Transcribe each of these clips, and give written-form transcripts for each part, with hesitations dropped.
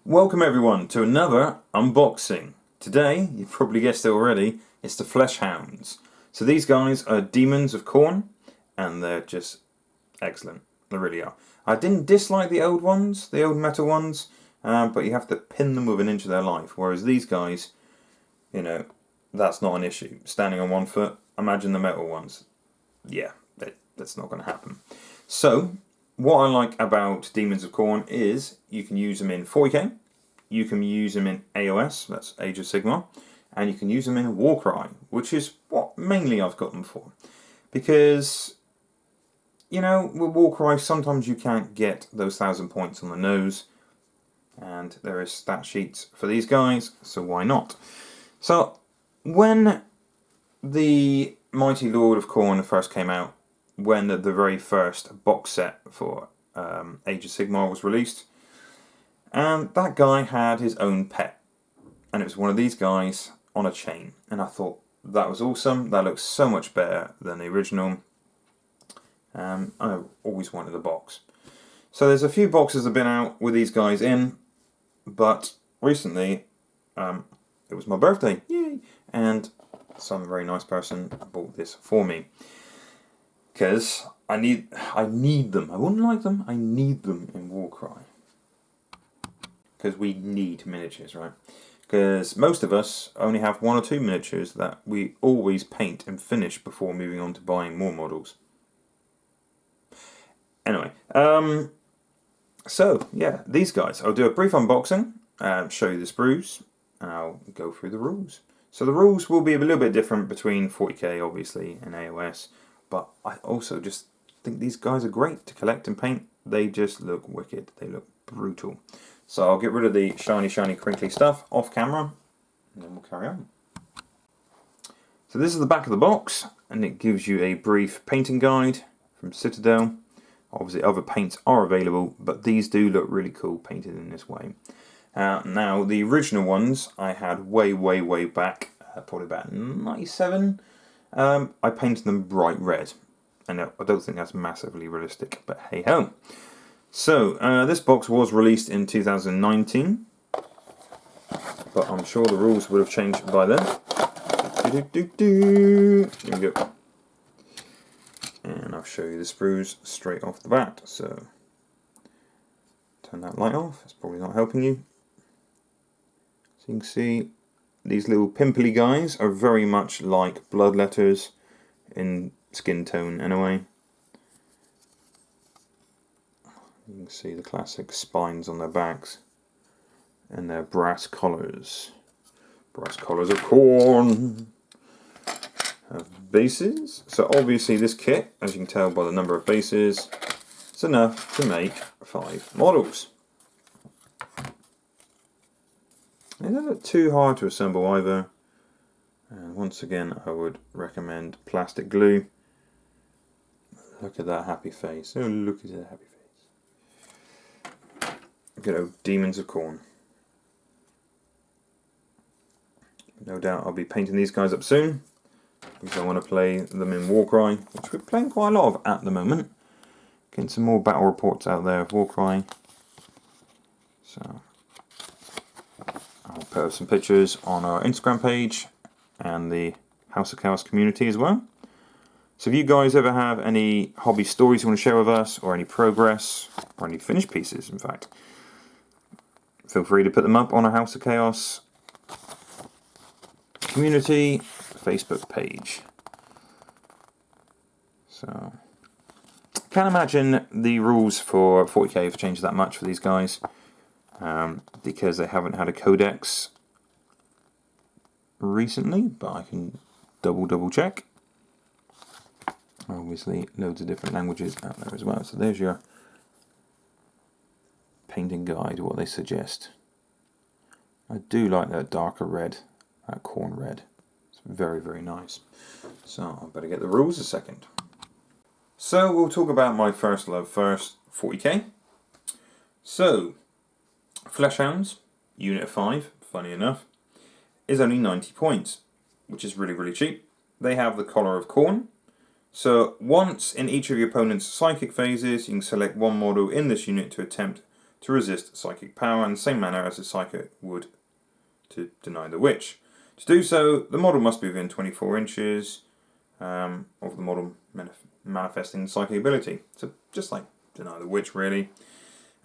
Welcome everyone to another unboxing. Today, you've probably guessed it already, it's the Flesh Hounds. So these guys are demons of Khorne, and they're just excellent. They really are. I didn't dislike the old ones, the old metal ones, but you have to pin them with an inch of their life. Whereas these guys, you know, that's not an issue. Standing on one foot, imagine the metal ones. Yeah, that's not going to happen. So, what I like about Demons of Khorne is you can use them in 40k, you can use them in AOS, that's Age of Sigmar, and you can use them in Warcry, which is what mainly I've got them for. Because, you know, with Warcry sometimes you can't get those 1000 points on the nose, and there is stat sheets for these guys, so why not? So, when the Mighty Lord of Khorne first came out, when the very first box set for Age of Sigmar was released, and that guy had his own pet, and it was one of these guys on a chain, and I thought that was awesome. That looks so much better than the original. I always wanted a box. So there's a few boxes that have been out with these guys in, but recently it was my birthday, yay! And some very nice person bought this for me. Because I need them. I wouldn't like them, I need them in Warcry. Because we need miniatures, right? Because most of us only have one or two miniatures that we always paint and finish before moving on to buying more models. Anyway, so yeah, these guys. I'll do a brief unboxing, show you the sprues, and I'll go through the rules. So the rules will be a little bit different between 40k, obviously, and AOS. But I also just think these guys are great to collect and paint. They just look wicked. They look brutal. So I'll get rid of the shiny, crinkly stuff off camera, and then we'll carry on. So this is the back of the box, and it gives you a brief painting guide from Citadel. Obviously other paints are available, but these do look really cool painted in this way. Now, the original ones I had way back, probably about 97. I painted them bright red, and I don't think that's massively realistic, but hey ho. So, this box was released in 2019, but I'm sure the rules would have changed by then. Here we go. And I'll show you the sprues straight off the bat, so turn that light off, it's probably not helping you. So you can see these little pimply guys are very much like blood letters in skin tone anyway. You can see the classic spines on their backs and their brass collars. Brass collars of Khorne. Have bases. So obviously this kit, as you can tell by the number of bases, is enough to make 5 models. It doesn't look too hard to assemble either, and once again I would recommend plastic glue. Look at that happy face, oh look at that happy face. Good old Demons of Khorne. No doubt I'll be painting these guys up soon, because I want to play them in Warcry, which we're playing quite a lot of at the moment. Getting some more battle reports out there of Warcry. So I'll put up some pictures on our Instagram page and the House of Chaos community as well. So if you guys ever have any hobby stories you want to share with us, or any progress, or any finished pieces in fact, feel free to put them up on our House of Chaos community Facebook page. So can't imagine the rules for 40k have changed that much for these guys. Because they haven't had a codex recently, but I can double check. Obviously loads of different languages out there as well, so there's your painting guide, what they suggest. I do like that darker red, that Khorne red. It's very nice. So I better get the rules a second. So we'll talk about my first love first, 40k. So Flesh Hounds, Unit 5, funny enough, is only 90 points, which is really cheap. They have the Collar of Khorne. So once in each of your opponent's psychic phases, you can select one model in this unit to attempt to resist psychic power in the same manner as a psychic would to deny the witch. To do so, the model must be within 24 inches of the model manifesting psychic ability. So just like deny the witch, really.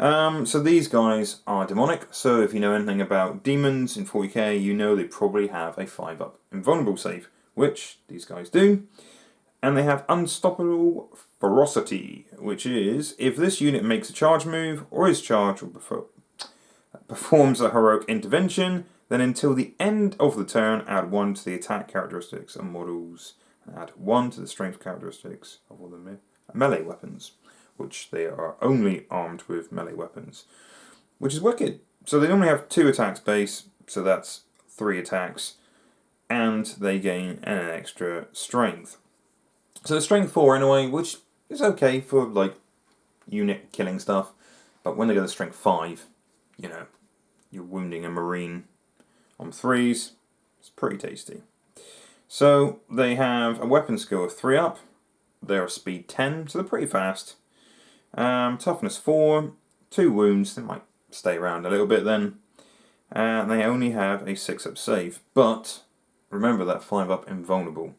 So these guys are demonic, so if you know anything about demons in 40k, you know they probably have a 5-up invulnerable save, which these guys do. And they have unstoppable ferocity, which is, if this unit makes a charge move, or is charged, or performs a heroic intervention, then until the end of the turn, add 1 to the attack characteristics of models, and add 1 to the strength characteristics of all the melee weapons, which they are only armed with melee weapons, which is wicked. So they normally have 2 attacks base, so that's 3 attacks, and they gain an extra strength. So the strength 4 in a way, which is okay for like unit killing stuff, but when they go to strength 5, you know, you're wounding a marine on 3s, it's pretty tasty. So they have a weapon skill of 3 up, they're speed 10, so they're pretty fast. Toughness 4, 2 wounds, they might stay around a little bit then. And they only have a 6-up save, but remember that 5-up invulnerable.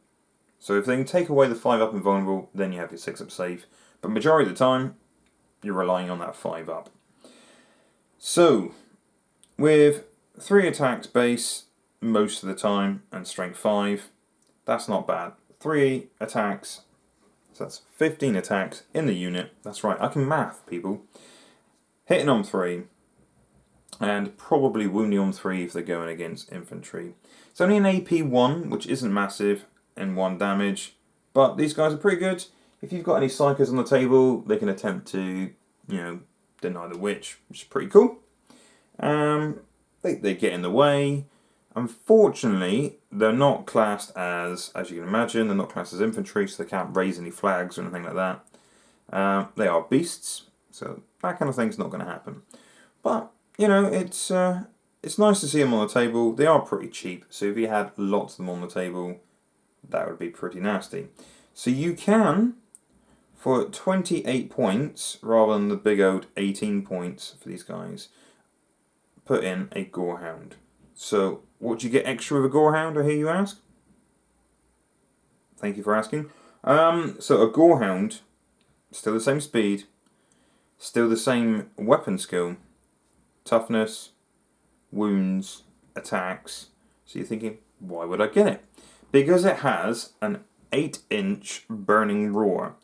So if they can take away the 5-up invulnerable, then you have your 6-up save. But majority of the time, you're relying on that 5-up. So, with 3 attacks base most of the time, and strength 5, that's not bad. 3 attacks, so that's 15 attacks in the unit. That's right, I can math, people. Hitting on 3, and probably wounding on 3 if they're going against infantry. It's only an AP 1, which isn't massive, and 1 damage, but these guys are pretty good. If you've got any psychers on the table, they can attempt to, you know, deny the witch, which is pretty cool. They get in the way. Unfortunately, they're not classed as you can imagine, they're not classed as infantry, so they can't raise any flags or anything like that. They are beasts, so that kind of thing's not going to happen. But, you know, it's nice to see them on the table. They are pretty cheap, so if you had lots of them on the table, that would be pretty nasty. So you can, for 28 points, rather than the big old 18 points for these guys, put in a Gorehound. So, what do you get extra with a Gorehound, I hear you ask? Thank you for asking. So a Gorehound, still the same speed, still the same weapon skill, toughness, wounds, attacks. So you're thinking, why would I get it? Because it has an 8-inch burning roar.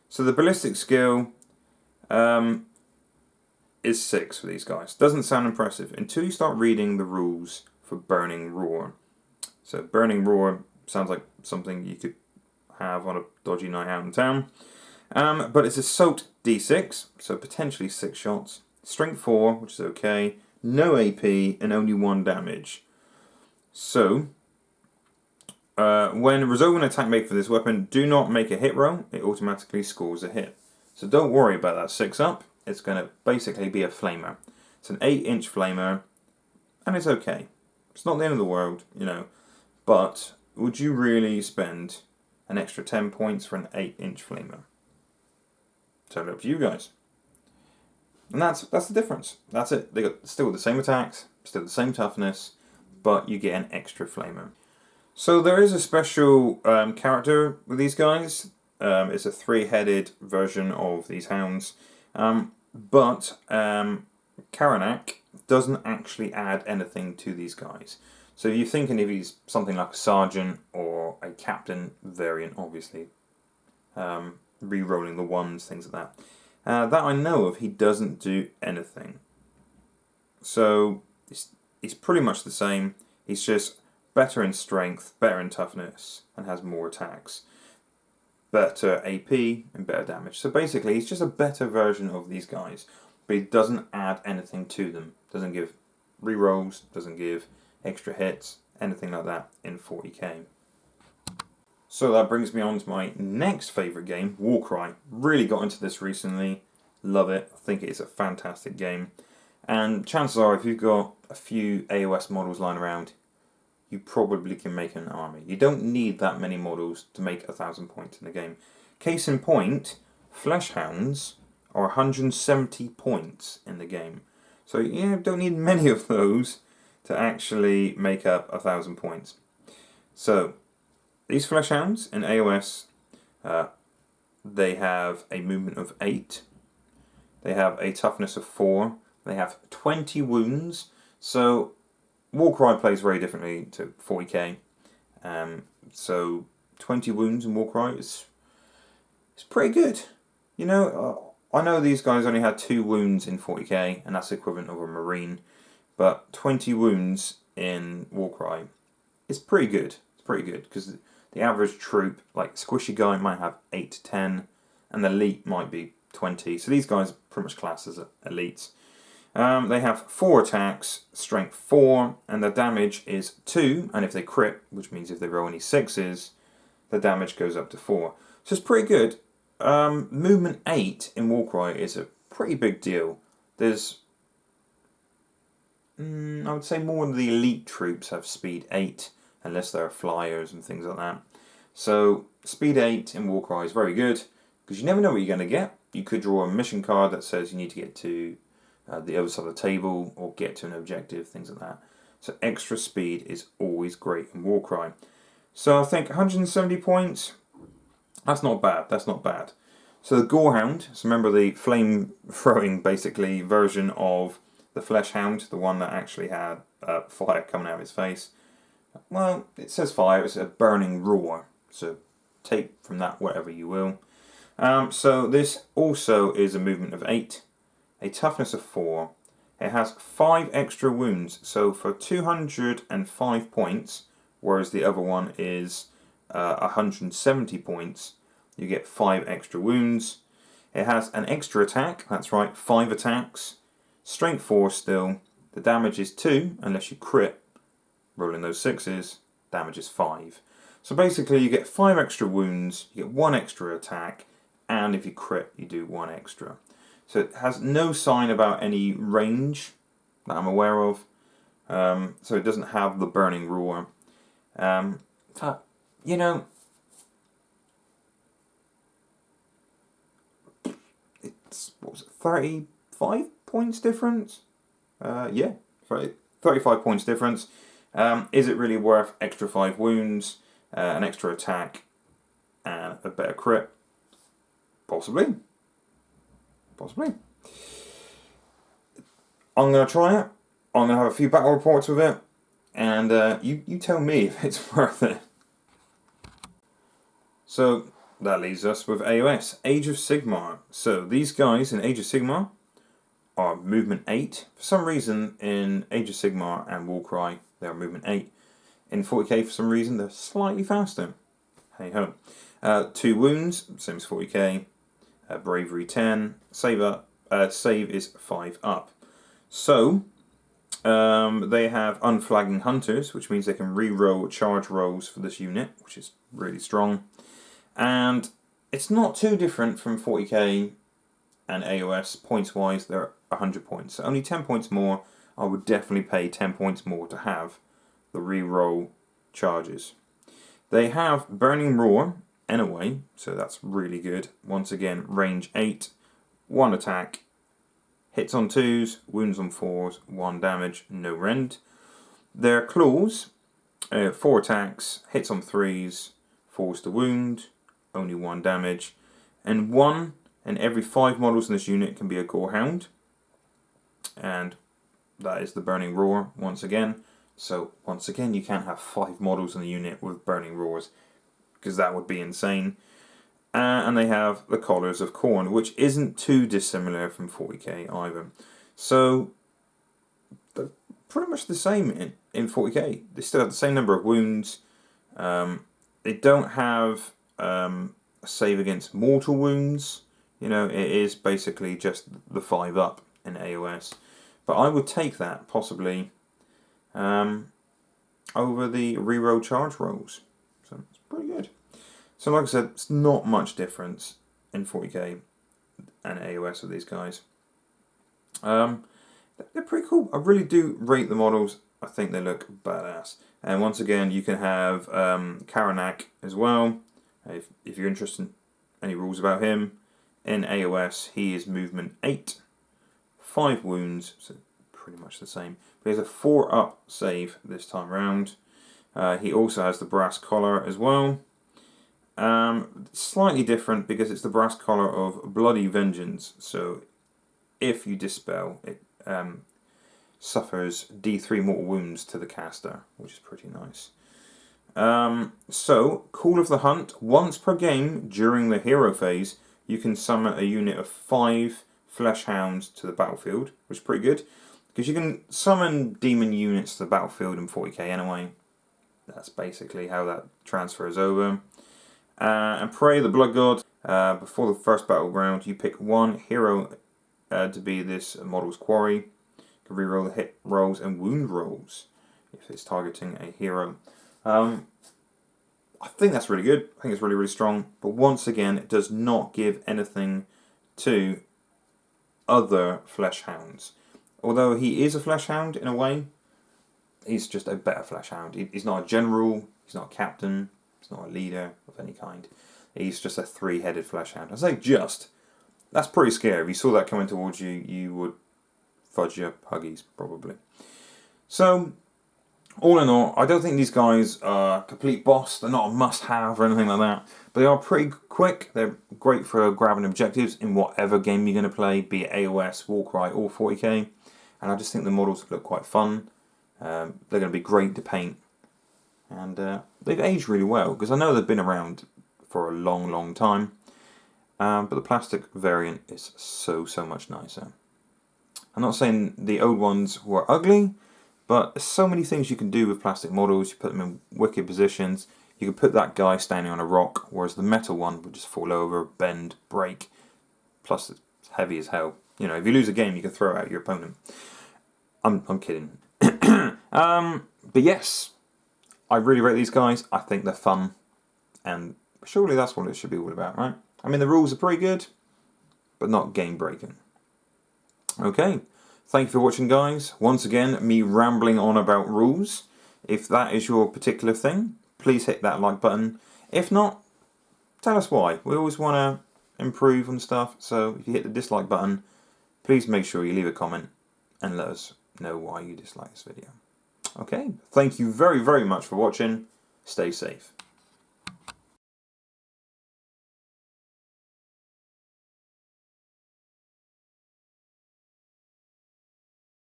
So the ballistic skill is 6 for these guys. Doesn't sound impressive until you start reading the rules for burning roar. So burning roar sounds like something you could have on a dodgy night out in town. But it's assault d6, so potentially 6 shots. Strength 4, which is okay. No AP and only 1 damage. So when resolving an attack made for this weapon, do not make a hit roll. It automatically scores a hit. So don't worry about that 6-up. It's going to basically be a flamer. It's an 8-inch flamer, and it's okay. It's not the end of the world, you know. But would you really spend an extra 10 points for an 8-inch flamer? Totally up to you guys. And that's the difference. That's it. They got still the same attacks, still the same toughness, but you get an extra flamer. So there is a special character with these guys. It's a 3-headed version of these hounds. But Karanak doesn't actually add anything to these guys. So if you're thinking if he's something like a sergeant or a captain variant, obviously, re-rolling the 1s, things like that. That I know of, he doesn't do anything. So he's pretty much the same. He's just better in strength, better in toughness, and has more attacks. Better AP and better damage. So basically, he's just a better version of these guys. But he doesn't add anything to them. Doesn't give rerolls, doesn't give extra hits, anything like that in 40k. So that brings me on to my next favourite game, Warcry. Really got into this recently. Love it. I think it is a fantastic game. And chances are, if you've got a few AOS models lying around, you probably can make an army. You don't need that many models to make 1,000 points in the game. Case in point, Flesh Hounds are 170 points in the game. So yeah, don't need many of those to actually make up 1,000 points. So these Flesh Hounds in AOS, they have a movement of 8. They have a toughness of 4. They have 20 wounds. So Warcry plays very differently to 40k. So 20 wounds in Warcry is pretty good. You know, I know these guys only had 2 wounds in 40k, and that's equivalent of a Marine. But 20 wounds in Warcry is pretty good. It's pretty good because the average troop, like Squishy Guy, might have 8 to 10, and the Elite might be 20. So these guys are pretty much classed as elites. They have 4 attacks, strength 4, and their damage is 2. And if they crit, which means if they roll any 6s, the damage goes up to 4. So it's pretty good. Movement 8 in Warcry is a pretty big deal. There's, I would say more of the elite troops have speed 8, unless they're flyers and things like that. So speed 8 in Warcry is very good, because you never know what you're going to get. You could draw a mission card that says you need to get to the other side of the table, or get to an objective, things like that. So extra speed is always great in Warcry. So I think 170 points, that's not bad, that's not bad. So the Gorehound, so remember the flame-throwing, basically, version of the Flesh Hound, the one that actually had fire coming out of his face. Well, it says fire, it's a burning roar, so take from that whatever you will. So this also is a movement of 8, a toughness of 4. It has 5 extra wounds, so for 205 points, whereas the other one is 170 points, you get 5 extra wounds. It has an extra attack, that's right, 5 attacks, strength 4 still, the damage is 2, unless you crit, rolling those 6s, damage is 5. So basically you get 5 extra wounds, you get 1 extra attack, and if you crit, you do 1 extra. So it has no sign about any range that I'm aware of. So it doesn't have the burning roar. But, you know, it's, what was it, 35 points difference? Yeah, 35 points difference. Is it really worth extra 5 wounds, an extra attack, and a better crit? Possibly. Possibly. I'm going to try it. I'm going to have a few battle reports with it. And you tell me if it's worth it. So that leaves us with AOS, Age of Sigmar. So these guys in Age of Sigmar are movement 8. For some reason in Age of Sigmar and Warcry they are movement 8. In 40k for some reason they're slightly faster. Hey ho. 2 wounds, same as 40k. Bravery 10. Save is 5 up. So they have Unflagging Hunters, which means they can re-roll charge rolls for this unit, which is really strong. And it's not too different from 40k and AOS. Points-wise, they're 100 points. So only 10 points more. I would definitely pay 10 points more to have the re-roll charges. They have Burning Roar, anyway, so that's really good. Once again, range 8, 1 attack, hits on 2s, wounds on 4s, 1 damage, no rend. Their Claws, 4 attacks, hits on 3s, 4s to wound, only 1 damage, and 1 in every 5 models in this unit can be a Gorehound, and that is the Burning Roar once again. So once again, you can't have 5 models in the unit with Burning Roars, because that would be insane. And they have the Collars of Khorne, which isn't too dissimilar from 40k either. So they're pretty much the same in 40k. They still have the same number of wounds. They don't have a save against mortal wounds. You know, it is basically just the 5 up in AOS. But I would take that possibly over the reroll charge rolls. So it's pretty good. So like I said, it's not much difference in 40k and AOS with these guys. They're pretty cool. I really do rate the models. I think they look badass. And once again, you can have Karanak as well. If you're interested in any rules about him. In AOS, he is movement 8, 5 wounds, so pretty much the same. But he has a 4-up save this time round. He also has the brass collar as well. Slightly different because it's the brass collar of Bloody Vengeance. So if you dispel, it suffers D3 mortal wounds to the caster, which is pretty nice. So, Call of the Hunt. Once per game during the hero phase, you can summon a unit of 5 Flesh Hounds to the battlefield, which is pretty good. Because you can summon demon units to the battlefield in 40k anyway. That's basically how that transfers over. And Prey, the Blood God. Before the first battleground, you pick one hero to be this model's quarry. You can reroll the hit rolls and wound rolls if it's targeting a hero. I think that's really good. I think it's really, really strong. But once again, it does not give anything to other Flesh Hounds. Although he is a Flesh Hound in a way, he's just a better Flesh Hound. He's not a general, he's not a captain, he's not a leader of any kind. He's just a 3-headed Flesh Hound. I say just. That's pretty scary. If you saw that coming towards you, you would fudge your huggies, probably. So, all in all, I don't think these guys are a complete boss. They're not a must-have or anything like that. But they are pretty quick. They're great for grabbing objectives in whatever game you're going to play, be it AOS, Warcry, or 40k. And I just think the models look quite fun. They're going to be great to paint. And they've aged really well, because I know they've been around for a long, long time. But the plastic variant is so much nicer. I'm not saying the old ones were ugly, but there's so many things you can do with plastic models. You put them in wicked positions. You could put that guy standing on a rock, whereas the metal one would just fall over, bend, break. Plus it's heavy as hell. You know, if you lose a game, you can throw it at your opponent. I'm kidding. But yes, I really rate these guys. I think they're fun. And surely that's what it should be all about, right? I mean, the rules are pretty good, but not game-breaking. Okay, thank you for watching, guys. Once again, me rambling on about rules. If that is your particular thing, please hit that like button. If not, tell us why. We always want to improve on stuff, so if you hit the dislike button, please make sure you leave a comment and let us know why you dislike this video. Okay, thank you very much for watching. Stay safe.